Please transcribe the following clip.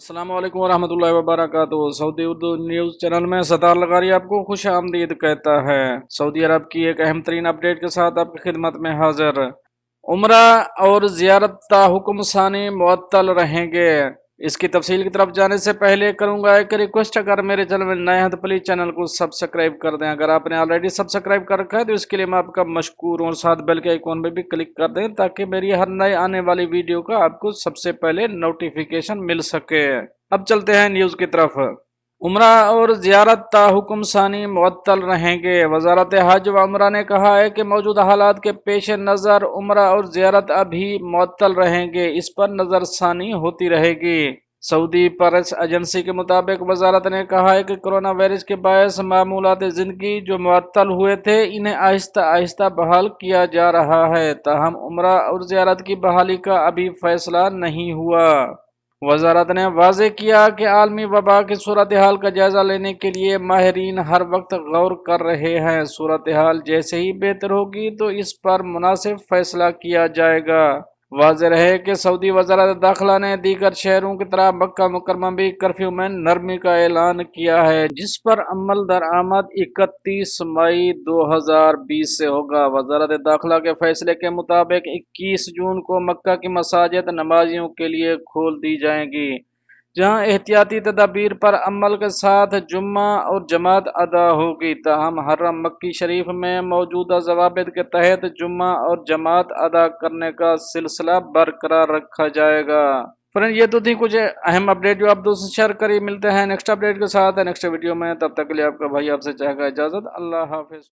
अस्सलाम वालेकुम वरहमतुल्लाहि वबरकातुहू। सऊदी उर्दू न्यूज़ चैनल में सत्तार लघारी आपको खुश आमदीद कहता है। सऊदी अरब की एक अहम तरीन अपडेट के साथ आपकी खिदमत में हाजिर। उम्रा और ज़ियारत ता हुक्म सानी मुअत्तल रहेंगे। इसकी तफसील की तरफ जाने से पहले करूंगा एक रिक्वेस्ट, अगर मेरे चैनल में नए हैं तो प्लीज़ चैनल को सब्सक्राइब कर दें। अगर आपने ऑलरेडी सब्सक्राइब कर रखा है तो इसके लिए मैं आपका मशकूर हूं, और साथ बेल के आइकॉन पे भी क्लिक कर दें ताकि मेरी हर नए आने वाली वीडियो का आपको सबसे पहले नोटिफिकेशन मिल सके। अब चलते हैं न्यूज़ की तरफ। उम्रा और ज़ियारत ता हुक्म सानी मुअत्तल रहेंगे। वजारत हज व उम्रा ने कहा है कि मौजूदा हालात के पेश नज़र उम्रा और ज़ियारत अभी मुअत्तल रहेंगे, इस पर नज़र सानी होती रहेगी। सऊदी प्रेस एजेंसी के मुताबिक वजारत ने कहा है कि कोरोना वायरस के बायस मामूलात ज़िंदगी जो मुअत्तल हुए थे, इन्हें आहिस्ता आहिस्ता बहाल किया जा रहा है। ताहम उम्रा और ज़ियारत की बहाली का अभी फैसला नहीं हुआ। वजारत ने वाज़े किया कि आलमी वबा की सूरत हाल का जायजा लेने के लिए माहिरीन हर वक्त गौर कर रहे हैं। सूरत हाल जैसे ही बेहतर होगी तो इस पर मुनासिब फैसला किया जाएगा। वाज़ेह रहे कि सऊदी वज़ारत दाखिला ने दीगर शहरों की तरह मक्का मुकरमा भी कर्फ्यू में नरमी का ऐलान किया है, जिस पर अमल दरामद 31 मई 2020 से होगा। वज़ारत दाखिला के फैसले के मुताबिक 21 जून को मक्का की मसाजिद नमाजियों के लिए खोल दी जाएंगी, जहां एहतियाती तदाबीर पर अमल के साथ जुम्मा और जमात अदा होगी। ताहम हर्रम मक्की शरीफ में मौजूदा ज़वाबित के तहत जुम्मा और जमात अदा करने का सिलसिला बरकरार रखा जाएगा। फ्रेंड, ये तो थी कुछ अहम अपडेट जो आप दोस्तों शेयर करी। मिलते हैं नेक्स्ट अपडेट के साथ नेक्स्ट वीडियो में, तब तक के लिए आपका भाई आपसे चाहेगा इजाज़त। अल्लाह हाफिज़।